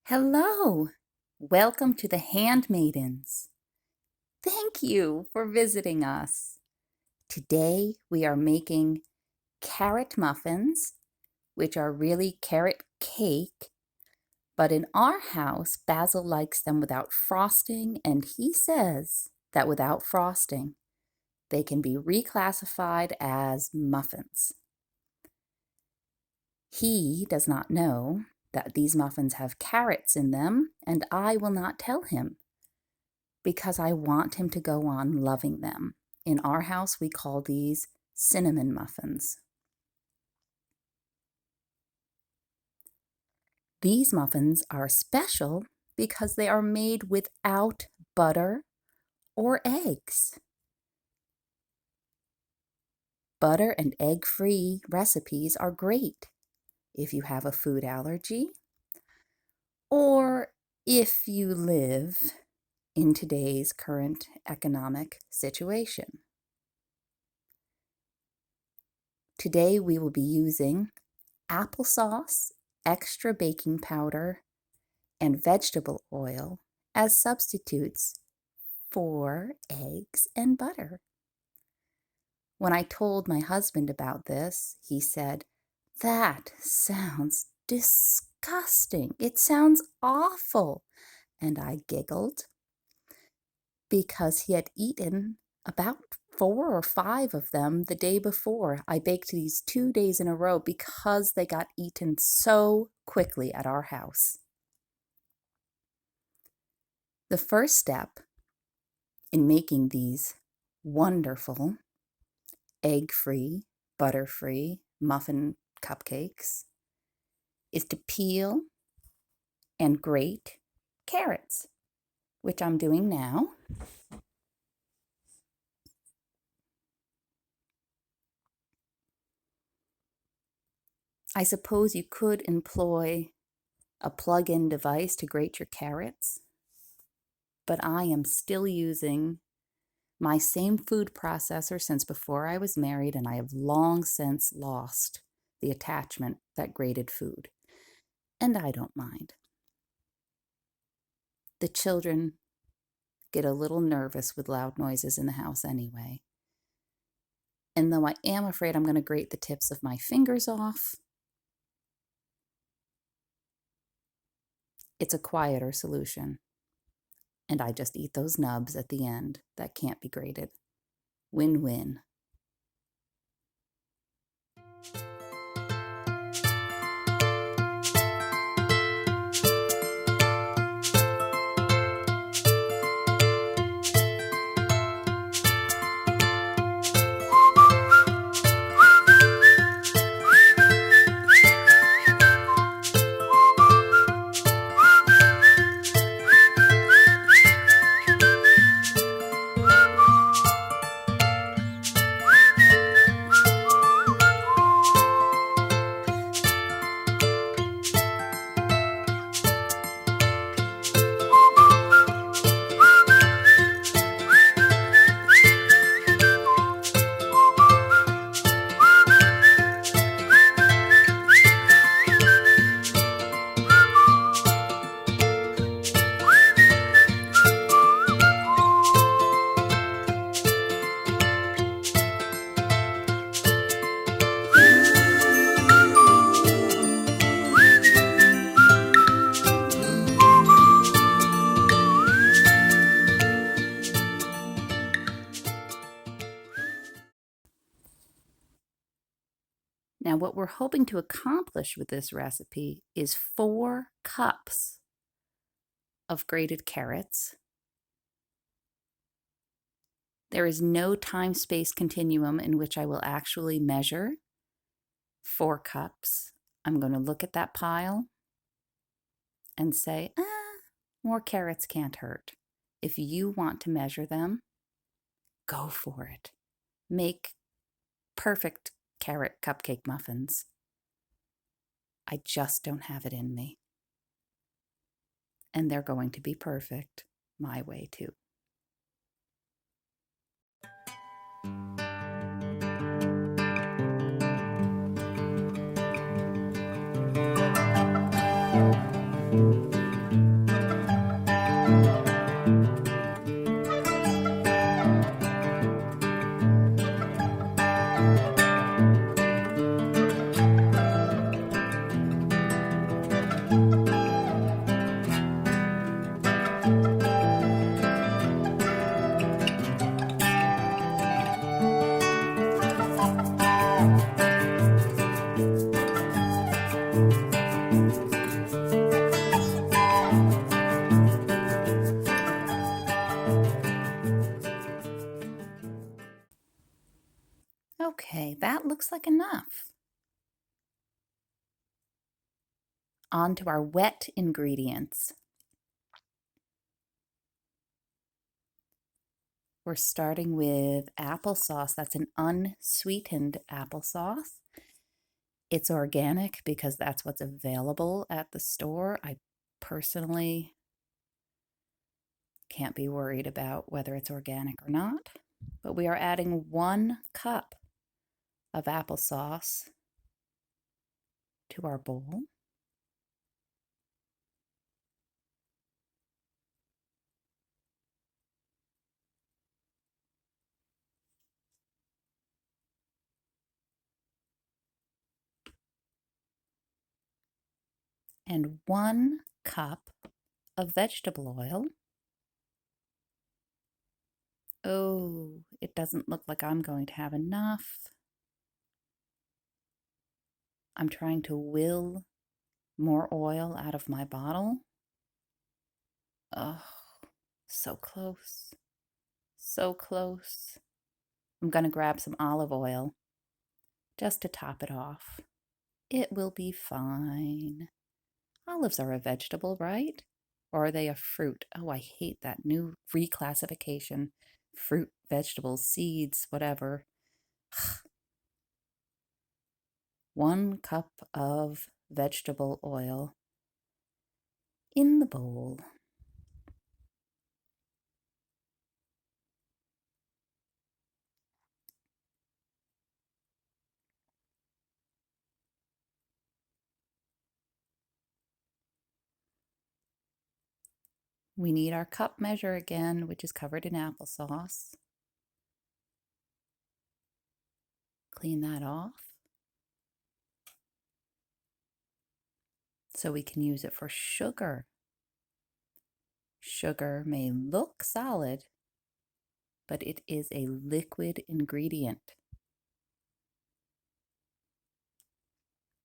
Hello! Welcome to the Handmaidens. Thank you for visiting us. Today we are making carrot muffins, which are really carrot cake, but in our house, Basil likes them without frosting, and he says that without frosting, they can be reclassified as muffins. He does not know that these muffins have carrots in them, and I will not tell him because I want him to go on loving them. In our house, we call these cinnamon muffins. These muffins are special because they are made without butter or eggs. Butter and egg-free recipes are great if you have a food allergy or if you live in today's current economic situation. Today we will be using applesauce, extra baking powder, and vegetable oil as substitutes for eggs and butter. When I told my husband about this, he said, "That sounds disgusting. It sounds awful." And I giggled because he had eaten about 4 or 5 of them the day before. I baked these 2 days in a row because they got eaten so quickly at our house. The first step in making these wonderful egg-free, butter-free muffin cupcakes is to peel and grate carrots, which I'm doing now. I suppose you could employ a plug-in device to grate your carrots, but I am still using my same food processor since before I was married, and I have long since lost the attachment that grated food, and I don't mind. The children get a little nervous with loud noises in the house anyway, and though I am afraid I'm going to grate the tips of my fingers off, it's a quieter solution, and I just eat those nubs at the end that can't be grated. Win-win. Now, what we're hoping to accomplish with this recipe is 4 cups of grated carrots. There is no time-space continuum in which I will actually measure 4 cups. I'm going to look at that pile and say, more carrots can't hurt. If you want to measure them, go for it. Make perfect carrot cupcake muffins. I just don't have it in me. And they're going to be perfect my way too. Okay, that looks like enough. On to our wet ingredients. We're starting with applesauce. That's an unsweetened applesauce. It's organic because that's what's available at the store. I personally can't be worried about whether it's organic or not. But we are adding 1 cup of applesauce to our bowl. And 1 cup of vegetable oil. Oh, it doesn't look like I'm going to have enough. I'm trying to will more oil out of my bottle. Oh, so close. So close. I'm going to grab some olive oil just to top it off. It will be fine. Olives are a vegetable, right? Or are they a fruit? Oh, I hate that new reclassification. Fruit, vegetables, seeds, whatever. 1 cup of vegetable oil in the bowl. We need our cup measure again, which is covered in applesauce. Clean that off so we can use it for sugar. Sugar may look solid, but it is a liquid ingredient.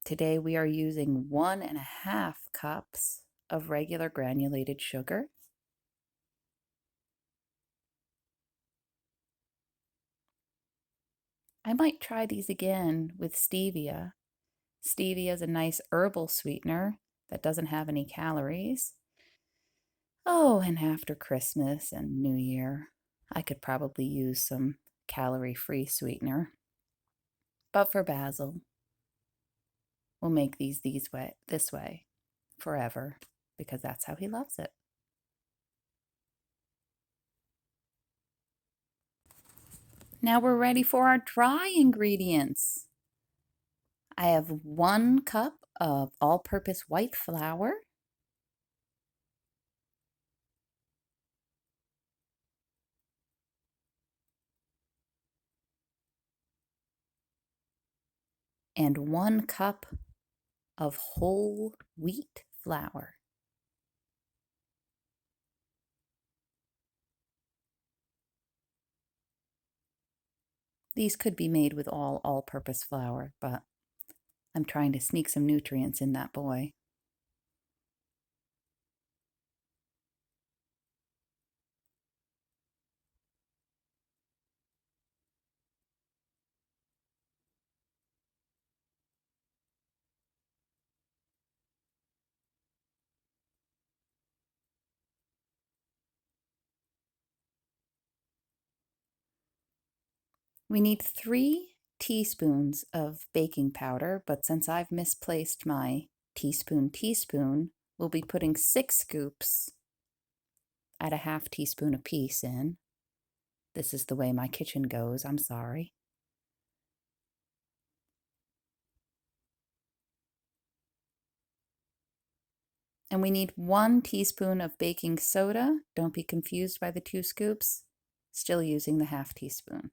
Today we are using 1.5 cups of regular granulated sugar. I might try these again with stevia. Stevia is a nice herbal sweetener that doesn't have any calories. Oh, and after Christmas and New Year, I could probably use some calorie-free sweetener. But for Basil, we'll make these this way forever because that's how he loves it. Now we're ready for our dry ingredients. I have 1 cup of all-purpose white flour, and 1 cup of whole wheat flour. These could be made with all-purpose flour, but I'm trying to sneak some nutrients in that boy. We need 3 teaspoons of baking powder, but since I've misplaced my teaspoon, we'll be putting 6 scoops at a half teaspoon apiece in. This is the way my kitchen goes, I'm sorry. And we need 1 teaspoon of baking soda. Don't be confused by the 2 scoops. Still using the half teaspoon.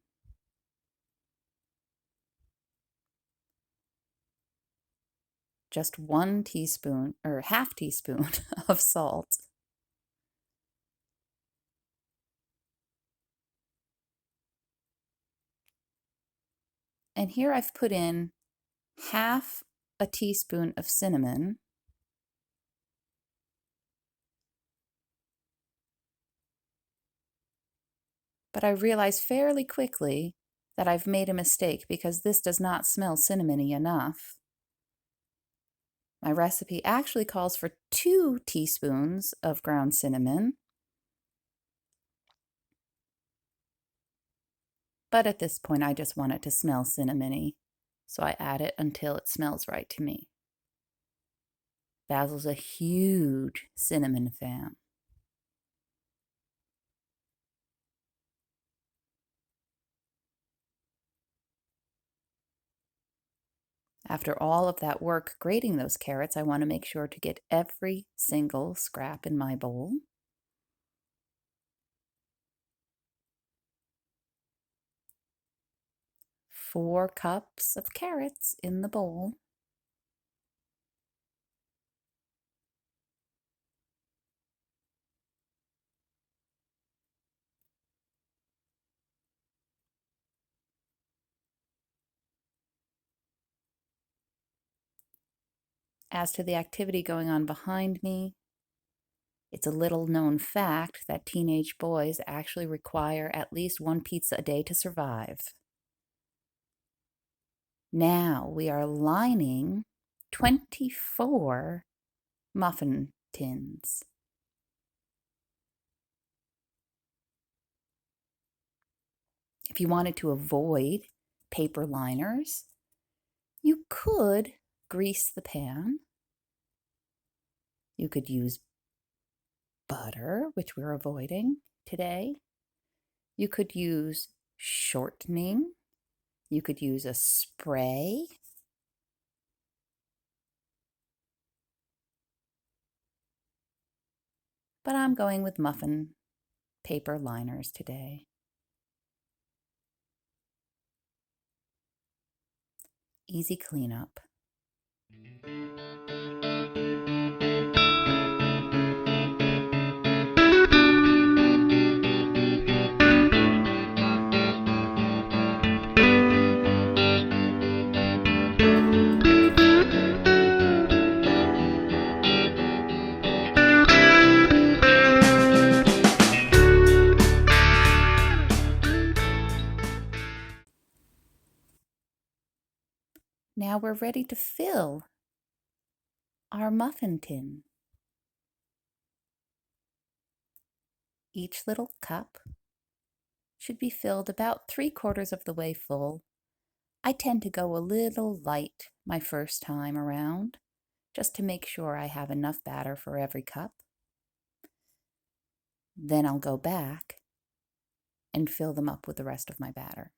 Just 1 teaspoon or half teaspoon of salt. And here I've put in half a teaspoon of cinnamon. But I realized fairly quickly that I've made a mistake because this does not smell cinnamony enough. My recipe actually calls for 2 teaspoons of ground cinnamon. But at this point, I just want it to smell cinnamony, so I add it until it smells right to me. Basil's a huge cinnamon fan. After all of that work grating those carrots, I want to make sure to get every single scrap in my bowl. Four cups of carrots in the bowl. As to the activity going on behind me, it's a little known fact that teenage boys actually require at least 1 pizza a day to survive. Now we are lining 24 muffin tins. If you wanted to avoid paper liners, you could grease the pan. You could use butter, which we're avoiding today. You could use shortening. You could use a spray. But I'm going with muffin paper liners today. Easy cleanup. Now we're ready to fill our muffin tin. Each little cup should be filled about 3/4 of the way full. I tend to go a little light my first time around, just to make sure I have enough batter for every cup. Then I'll go back and fill them up with the rest of my batter.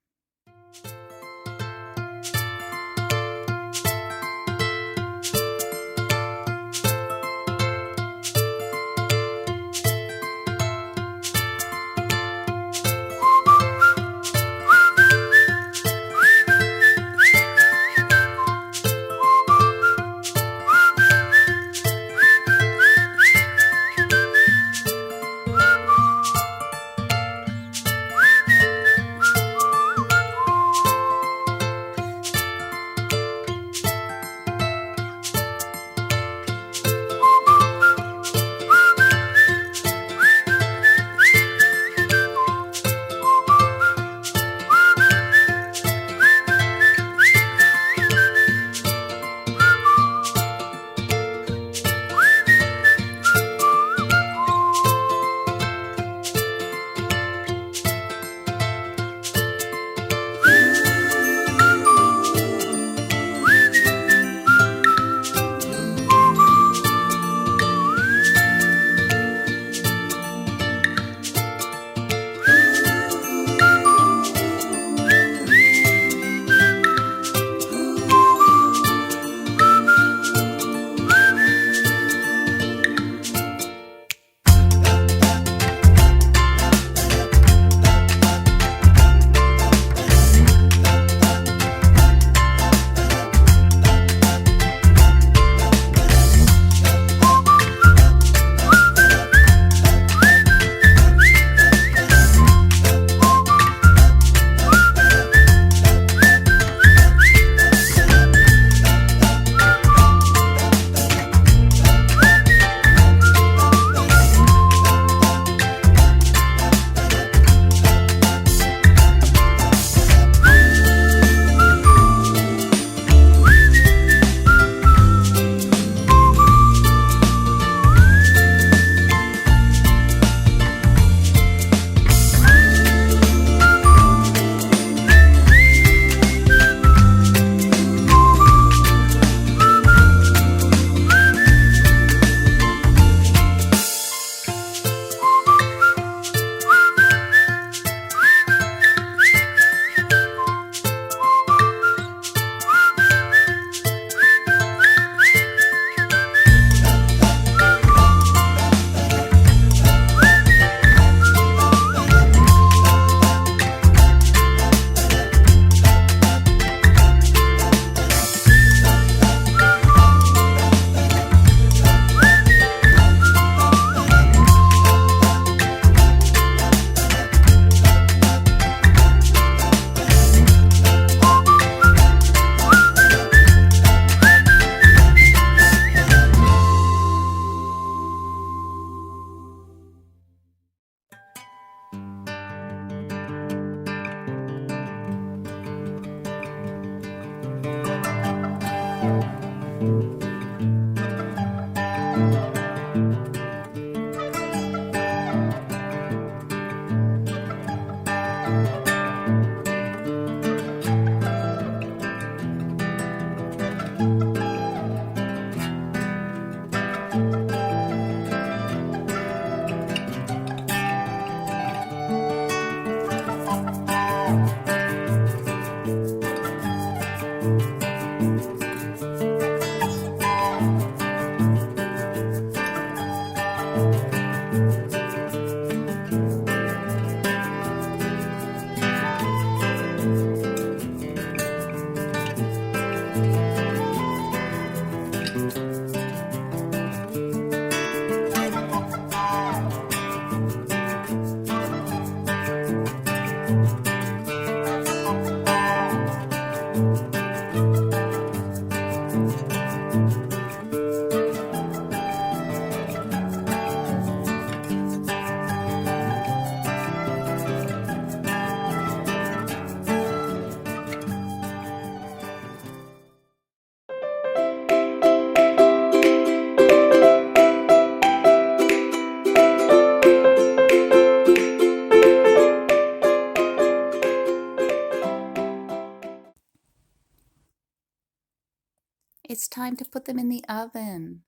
It's time to put them in the oven.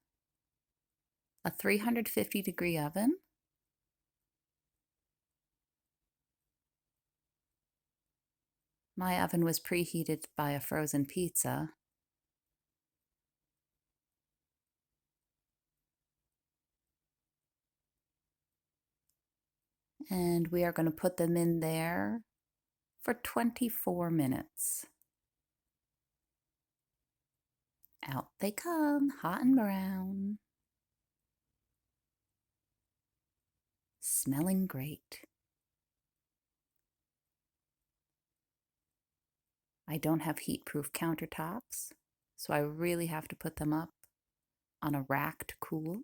A 350-degree oven. My oven was preheated by a frozen pizza. And we are going to put them in there for 24 minutes. Out they come, hot and brown. Smelling great. I don't have heat-proof countertops, so I really have to put them up on a rack to cool.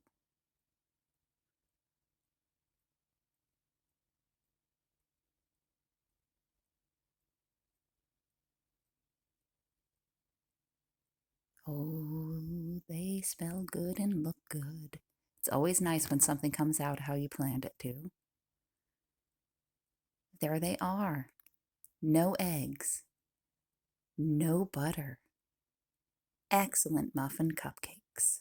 Oh, they smell good and look good. It's always nice when something comes out how you planned it to. There they are. No eggs. No butter. Excellent muffin cupcakes.